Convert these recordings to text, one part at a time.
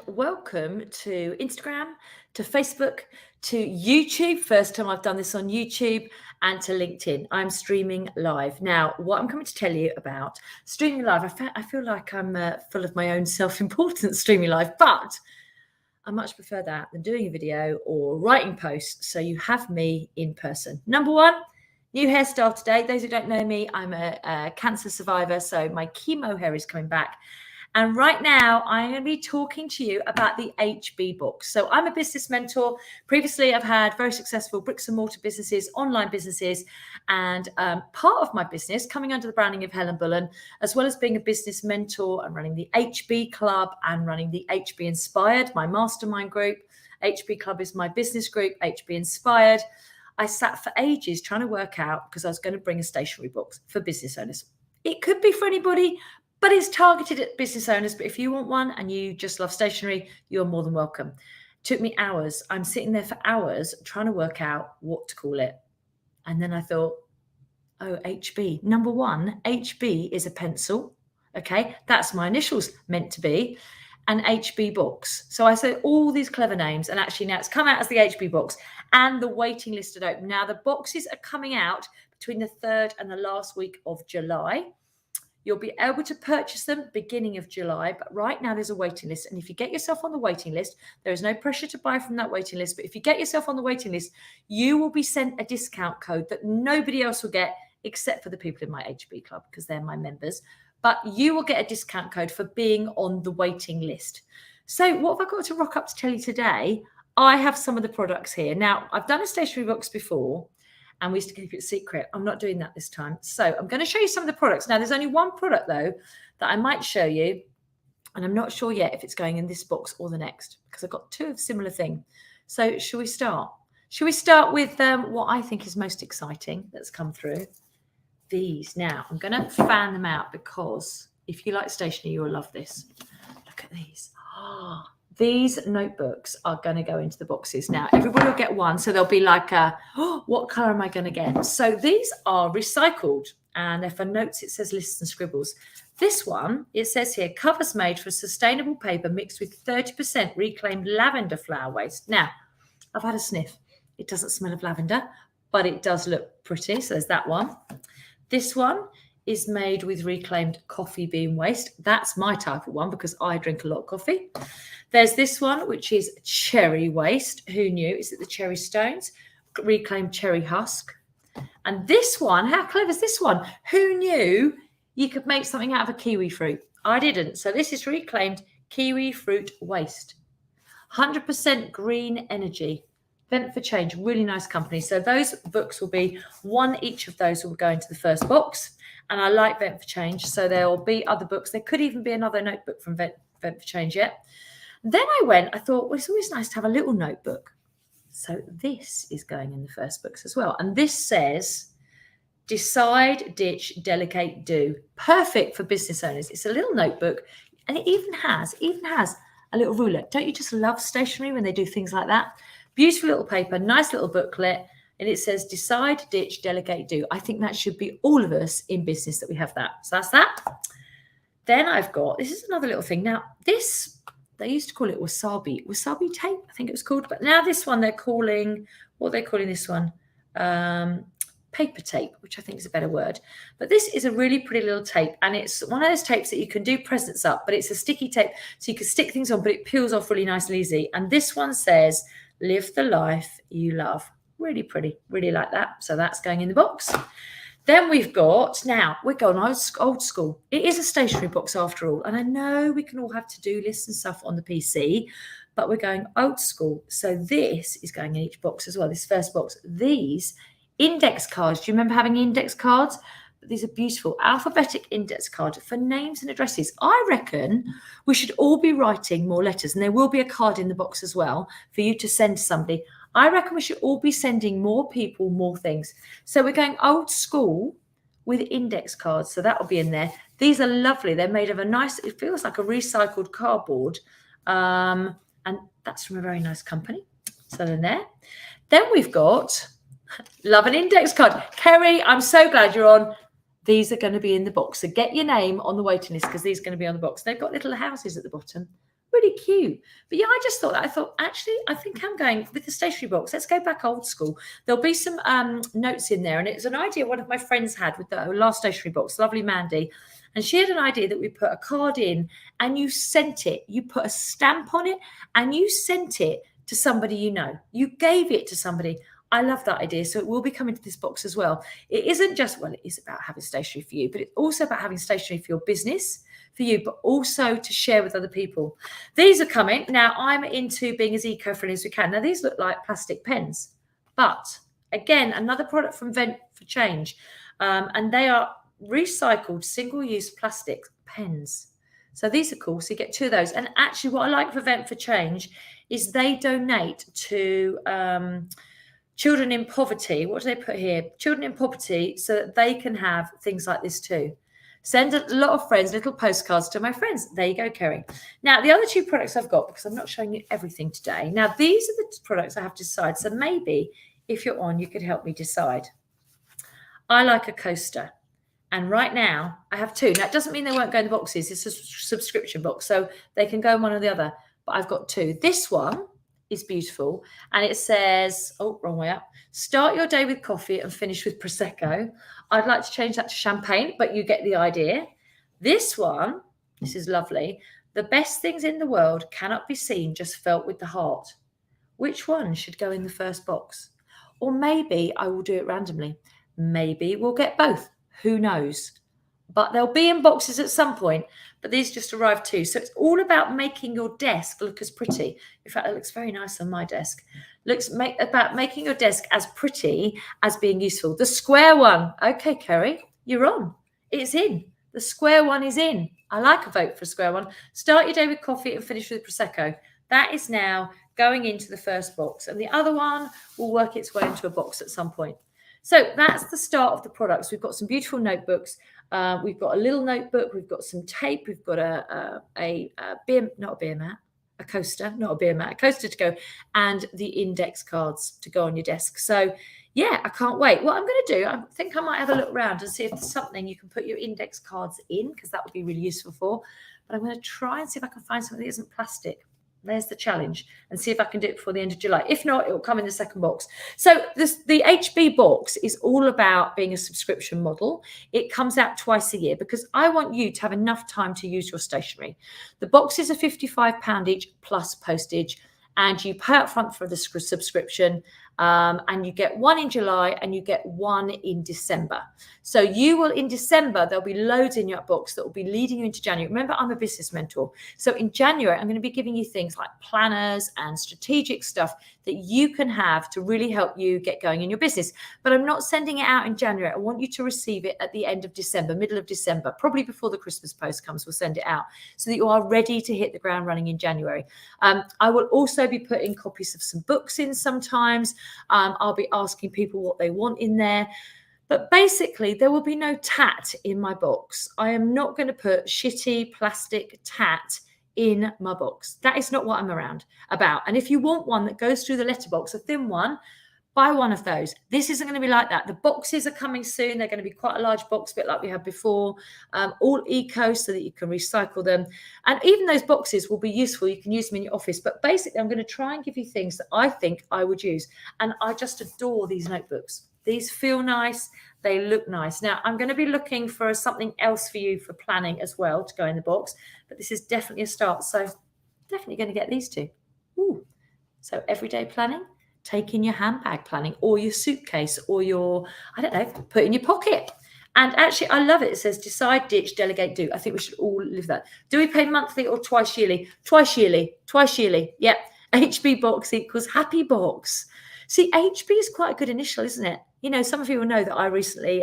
Welcome to Instagram, to Facebook, to YouTube. First time I've done this on YouTube, and to LinkedIn. I'm streaming live. Now, what I'm coming to tell you about streaming live, I feel like I'm full of my own self-importance streaming live, but I much prefer that than doing a video or writing posts. So you have me in person. Number one, new hairstyle today. Those who don't know me, I'm a cancer survivor. So my chemo hair is coming back. And right now, I'm going to be talking to you about the HBbox. So I'm a business mentor. Previously, I've had very successful bricks and mortar businesses, online businesses, and part of my business coming under the branding of Helen, as well as being a business mentor and running the HB Club and running the HB Inspired, my mastermind group. HB Club is my business group, HB Inspired. I sat for ages trying to work out, because I was going to bring a stationery box for business owners. It could be for anybody, but it's targeted at business owners. But if you want one and you just love stationery, you're more than welcome. Took me hours. I'm sitting there for hours trying to work out what to call it. And then I thought, oh, HB. Number one, HB is a pencil. Okay, that's my initials meant to be. And HBbox. So I said all these clever names, and actually now it's come out as the HBbox, and the waiting list had opened. Now the boxes are coming out between the 3rd and the last week of July. You'll be able to purchase them beginning of July, but right now there's a waiting list. And if you get yourself on the waiting list, there is no pressure to buy from that waiting list. But if you get yourself on the waiting list, you will be sent a discount code that nobody else will get except for the people in my HB Club, because they're my members. But you will get a discount code for being on the waiting list. So what have I got to rock up to tell you today? I have some of the products here. Now, I've done a stationery box before, and we used to keep it secret. I'm not doing that this time. So I'm going to show you some of the products. Now, there's only one product, though, that I might show you. And I'm not sure yet if it's going in this box or the next, because I've got two of similar thing. So shall we start? Shall we start with what I think is most exciting that's come through? These. Now, I'm going to fan them out, because if you like stationery, you'll love this. Look at these. Oh, these notebooks are going to go into the boxes. Now, everybody will get one. So they'll be like, what color am I going to get? So these are recycled. And if for notes, it says lists and scribbles. This one, it says here, covers made from sustainable paper mixed with 30% reclaimed lavender flower waste. Now, I've had a sniff. It doesn't smell of lavender, but it does look pretty. So there's that one. This one is made with reclaimed coffee bean waste. That's my type of one, because I drink a lot of coffee. There's this one, which is cherry waste. Who knew? Is it the cherry stones? Reclaimed cherry husk. And this one, how clever is this one? Who knew you could make something out of a kiwi fruit? I didn't. So this is reclaimed kiwi fruit waste. 100% green energy. Vent for Change, really nice company. So those books will be one each of those will go into the first box. And I like Vent for Change. So there will be other books. There could even be another notebook from Vent for Change yet. Then I thought, well, it's always nice to have a little notebook. So this is going in the first books as well. And this says, decide, ditch, delegate, do. Perfect for business owners. It's a little notebook. And it even has a little ruler. Don't you just love stationery when they do things like that? Beautiful little paper, nice little booklet. And it says, decide, ditch, delegate, do. I think that should be all of us in business that we have that. So that's that. Then I've got, this is another little thing. Now, this, they used to call it wasabi tape, I think it was called. But now this one, they're calling, what are they calling this one? Paper tape, which I think is a better word. But this is a really pretty little tape. And it's one of those tapes that you can do presents up, but it's a sticky tape. So you can stick things on, but it peels off really nice and easy. And this one says, live the life you love. Really pretty, really like that. So that's going in the box. Then we've got, now we're going old school. It is a stationery box after all. And I know we can all have to-do lists and stuff on the PC, but we're going old school. So this is going in each box as well, this first box. These index cards, do you remember having index cards? These are beautiful alphabetic index cards for names and addresses. I reckon we should all be writing more letters, and there will be a card in the box as well for you to send to somebody. I reckon we should all be sending more people more things. So we're going old school with index cards. So that will be in there. These are lovely. They're made of a nice, it feels like a recycled cardboard. And that's from a very nice company. So they're there. Then we've got, love an index card. Kerry, I'm so glad you're on. These are going to be in the box. So get your name on the waiting list, because these are going to be on the box. They've got little houses at the bottom. Really cute. But yeah, I just thought that. I thought, actually, I think I'm going with the stationery box. Let's go back old school. There'll be some notes in there. And it's an idea one of my friends had with the last stationery box, lovely Mandy. And she had an idea that we put a card in and you sent it. You put a stamp on it and you sent it to somebody you know. You gave it to somebody. I love that idea. So it will be coming to this box as well. It isn't just, well, it is about having stationery for you, but it's also about having stationery for your business, for you, but also to share with other people. These are coming. Now, I'm into being as eco-friendly as we can. Now, these look like plastic pens, but again, another product from Vent for Change. And they are recycled single-use plastic pens. So these are cool. So you get 2 of those. And actually, what I like for Vent for Change is they donate to children in poverty. What do they put here? Children in poverty, so that they can have things like this too. Send a lot of friends, little postcards to my friends. There you go, Kerry. Now, the other 2 products I've got, because I'm not showing you everything today. Now, these are the products I have to decide. So maybe if you're on, you could help me decide. I like a coaster. And right now, I have 2. Now, it doesn't mean they won't go in the boxes. It's a subscription box, so they can go in one or the other. But I've got 2. This one is beautiful. And it says, oh, wrong way up. Start your day with coffee and finish with Prosecco. I'd like to change that to champagne, but you get the idea. This one, this is lovely. The best things in the world cannot be seen, just felt with the heart. Which one should go in the first box? Or maybe I will do it randomly. Maybe we'll get both. Who knows? But they'll be in boxes at some point. But these just arrived too. So it's all about making your desk look as pretty. In fact, it looks very nice on my desk. About making your desk as pretty as being useful. The square one. Okay, Kerry, you're on. It's in. The square one is in. I like a vote for a square one. Start your day with coffee and finish with Prosecco. That is now going into the first box. And the other one will work its way into a box at some point. So that's the start of the products. We've got some beautiful notebooks. We've got a little notebook. We've got some tape. We've got a coaster, not a beer mat, a coaster to go, and the index cards to go on your desk. So yeah, I can't wait. What I'm going to do, I think I might have a look around and see if there's something you can put your index cards in, because that would be really useful for. But I'm going to try and see if I can find something that isn't plastic. There's the challenge, and see if I can do it before the end of July. If not, it will come in the second box. So the HBbox is all about being a subscription model. It comes out twice a year because I want you to have enough time to use your stationery. The boxes are £55 each plus postage, and you pay up front for the subscription. And you get 1 in July and you get 1 in December. So you will, in December, there'll be loads in your box that will be leading you into January. Remember, I'm a business mentor. So in January, I'm going to be giving you things like planners and strategic stuff that you can have to really help you get going in your business. But I'm not sending it out in January. I want you to receive it at the end of December, middle of December, probably before the Christmas post comes. We'll send it out so that you are ready to hit the ground running in January. I will also be putting copies of some books in sometimes. I'll be asking people what they want in there. But basically, there will be no tat in my box. I am not going to put shitty plastic tat in my box. That is not what I'm about. And if you want one that goes through the letterbox, a thin one, buy one of those. This isn't going to be like that. The boxes are coming soon. They're going to be quite a large box, a bit like we had before, all eco so that you can recycle them. And even those boxes will be useful. You can use them in your office. But basically, I'm going to try and give you things that I think I would use. And I just adore these notebooks. These feel nice. They look nice. Now, I'm going to be looking for something else for you for planning as well to go in the box. But this is definitely a start. So definitely going to get these 2. Ooh. So everyday planning. Take in your handbag planning, or your suitcase, or your, I don't know, put in your pocket. And actually, I love it. It says decide, ditch, delegate, do. I think we should all live that. Do we pay monthly or twice yearly? Twice yearly. Twice yearly. Yep. HBbox equals happy box. See, HB is quite a good initial, isn't it? You know, some of you will know that I recently,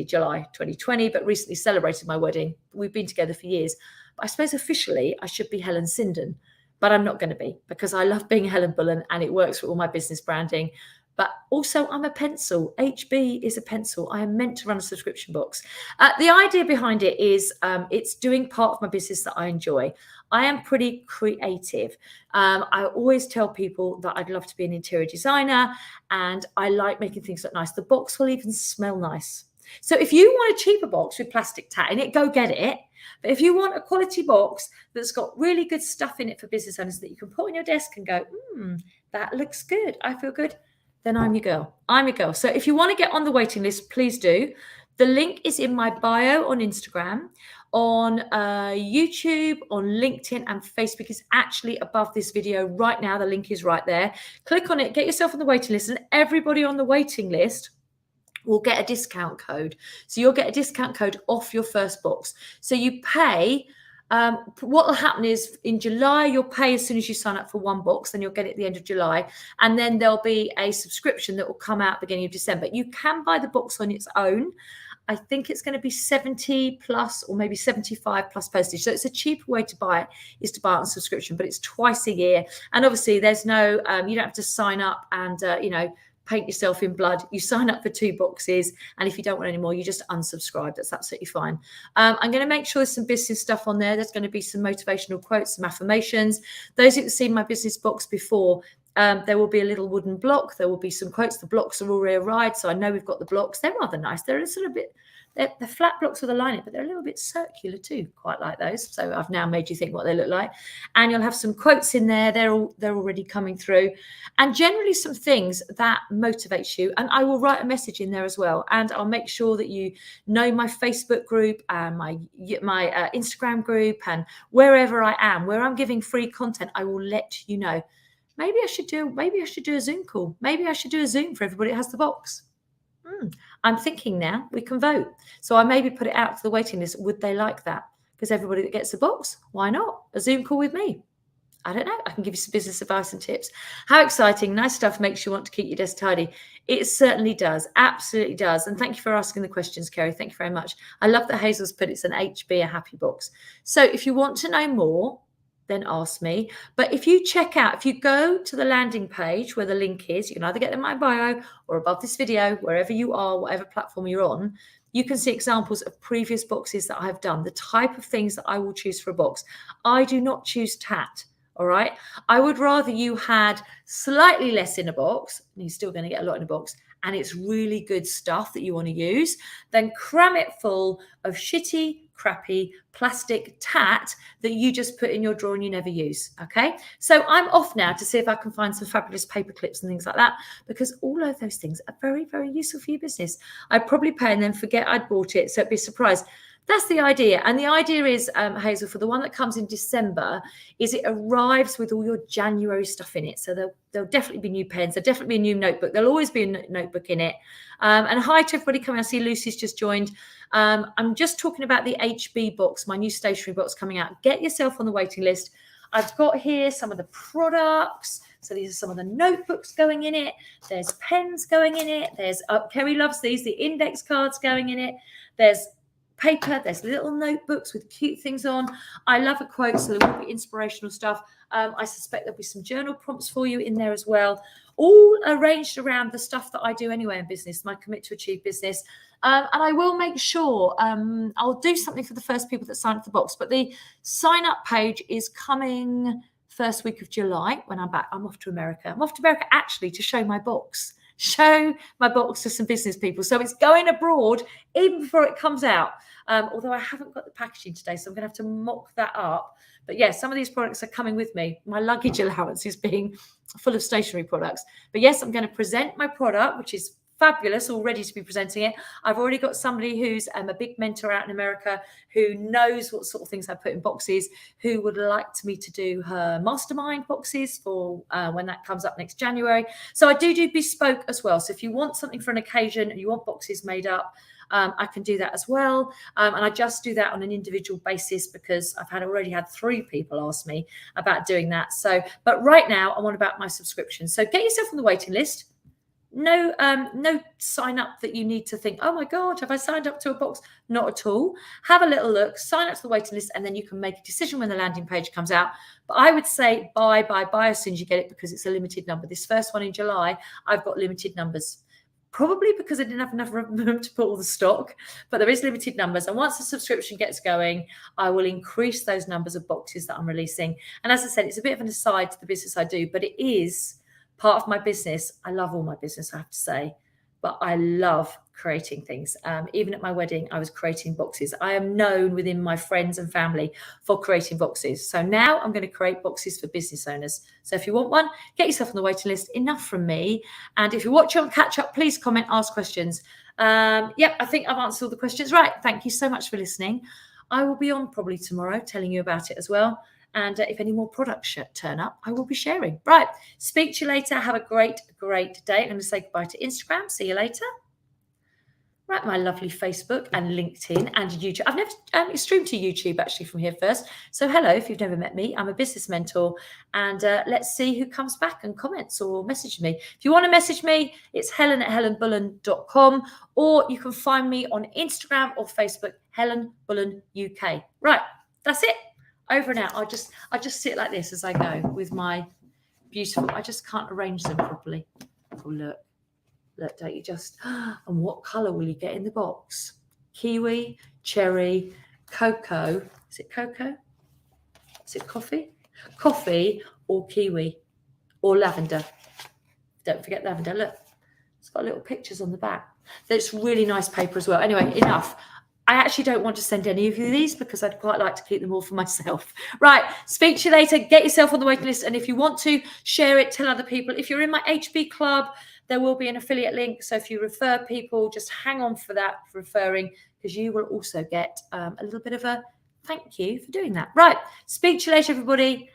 July 2020, but recently celebrated my wedding. We've been together for years. But I suppose officially I should be Helen Sinden. But I'm not going to be, because I love being Helen Bullen and it works for all my business branding. But also I'm a pencil. HB is a pencil. I am meant to run a subscription box. The idea behind it is it's doing part of my business that I enjoy. I am pretty creative. I always tell people that I'd love to be an interior designer, and I like making things look nice. The box will even smell nice. So if you want a cheaper box with plastic tat in it, go get it. But if you want a quality box that's got really good stuff in it for business owners that you can put on your desk and go, that looks good, I feel good, then I'm your girl. I'm your girl. So if you want to get on the waiting list, please do. The link is in my bio on Instagram, on YouTube, on LinkedIn, and Facebook is actually above this video right now. The link is right there. Click on it, get yourself on the waiting list, and everybody on the waiting list will get a discount code. So you'll get a discount code off your first box. So you pay, what will happen is in July, you'll pay as soon as you sign up for one box, then you'll get it at the end of July. And then there'll be a subscription that will come out beginning of December. You can buy the box on its own. I think it's going to be 70 plus or maybe 75 plus postage. So it's a cheaper way to buy it, is to buy it on subscription, but it's twice a year. And obviously there's no, you don't have to sign up and, paint yourself in blood. You sign up for 2 boxes, and if you don't want any more, you just unsubscribe. That's absolutely fine. I'm going to make sure there's some business stuff on there. There's going to be some motivational quotes, some affirmations. Those who've seen my business box before, there will be a little wooden block. There will be some quotes. The blocks are already arrived, so I know we've got the blocks. They're rather nice. They're a little bit, they're flat blocks with a line in it, but they're a little bit circular too. Quite like those. So I've now made you think what they look like. And you'll have some quotes in there. They're already coming through, and generally some things that motivates you. And I will write a message in there as well. And I'll make sure that you know my Facebook group and my Instagram group, and wherever I am, where I'm giving free content, I will let you know. Maybe I should do a Zoom call. Maybe I should do a Zoom for everybody that has the box. I'm thinking now we can vote. So I maybe put it out to the waiting list. Would they like that? Because everybody that gets the box, why not? A Zoom call with me. I don't know. I can give you some business advice and tips. How exciting. Nice stuff makes you want to keep your desk tidy. It certainly does. Absolutely does. And thank you for asking the questions, Kerry. Thank you very much. I love that Hazel's put it's an HB, a happy box. So if you want to know more, then ask me. But if you go to the landing page where the link is, you can either get it in my bio or above this video, wherever you are, whatever platform you're on, you can see examples of previous boxes that I have done, the type of things that I will choose for a box. I do not choose tat. All right. I would rather you had slightly less in a box, and you're still going to get a lot in a box, and it's really good stuff that you want to use, than cram it full of shitty, crappy plastic tat that you just put in your drawer and you never use. Okay. So I'm off now to see if I can find some fabulous paper clips and things like that, because all of those things are very, very useful for your business. I'd probably pay and then forget I'd bought it. So it'd be a surprise. That's the idea. And the idea is, Hazel, for the one that comes in December, is it arrives with all your January stuff in it. So there'll definitely be new pens. There'll definitely be a new notebook. There'll always be a notebook in it. And hi to everybody coming. I see Lucy's just joined. I'm just talking about the HBbox, my new stationery box coming out. Get yourself on the waiting list. I've got here some of the products. So these are some of the notebooks going in it. There's pens going in it. There's, Kerry loves these, the index cards going in it. There's paper, there's little notebooks with cute things on. I love a quote, so there will be inspirational stuff. I suspect there'll be some journal prompts for you in there as well, all arranged around the stuff that I do anyway in business, my Commit to Achieve business. And I will make sure I'll do something for the first people that sign up for the box, but the sign up page is coming first week of July when I'm back. I'm off to America. I'm off to America actually to show my box to some business people. So it's going abroad even before it comes out. Although I haven't got the packaging today, so I'm going to have to mock that up. But yes, some of these products are coming with me. My luggage allowance is being full of stationery products. But yes, I'm going to present my product, which is fabulous, all ready to be presenting it. I've already got somebody who's a big mentor out in America who knows what sort of things I put in boxes, who would like me to do her mastermind boxes for when that comes up next January. So I do bespoke as well. So if you want something for an occasion and you want boxes made up, I can do that as well. And I just do that on an individual basis because I've already had 3 people ask me about doing that. So, but right now I'm on about my subscription. So get yourself on the waiting list. No sign up that you need to think, oh my God, have I signed up to a box? Not at all. Have a little look, sign up to the waiting list, and then you can make a decision when the landing page comes out. But I would say buy as soon as you get it, because it's a limited number. This first one in July, I've got limited numbers. Probably because I didn't have enough room to put all the stock, but there is limited numbers. And once the subscription gets going, I will increase those numbers of boxes that I'm releasing. And as I said, it's a bit of an aside to the business I do, but it is part of my business. I love all my business, I have to say. but I love creating things. Even at my wedding, I was creating boxes. I am known within my friends and family for creating boxes. So now I'm going to create boxes for business owners. So if you want one, get yourself on the waiting list. Enough from me. And if you're watching on catch up, please comment, ask questions. Yep, I think I've answered all the questions. Right. Thank you so much for listening. I will be on probably tomorrow telling you about it as well. And if any more products turn up, I will be sharing. Right. Speak to you later. Have a great, great day. I'm going to say goodbye to Instagram. See you later. Right, my lovely Facebook and LinkedIn and YouTube. I've never streamed to YouTube actually from here first. So hello, if you've never met me, I'm a business mentor. And let's see who comes back and comments or message me. If you want to message me, it's helen@helenbullen.com, or you can find me on Instagram or Facebook, Helen Bullen UK. Right, that's it. Over and out. I just sit like this as I go with my beautiful, I just can't arrange them properly. Oh, look, don't you just, and what colour will you get in the box? Kiwi, cherry, cocoa. Is it cocoa? Is it coffee? Coffee or kiwi or lavender. Don't forget lavender. Look, it's got little pictures on the back. That's really nice paper as well. Anyway, enough. I actually don't want to send any of you these because I'd quite like to keep them all for myself. Right, speak to you later. Get yourself on the waiting list. And if you want to share it, tell other people. If you're in my HB club, there will be an affiliate link. So if you refer people, just hang on for that, for referring, because you will also get a little bit of a thank you for doing that. Right, speak to you later, everybody.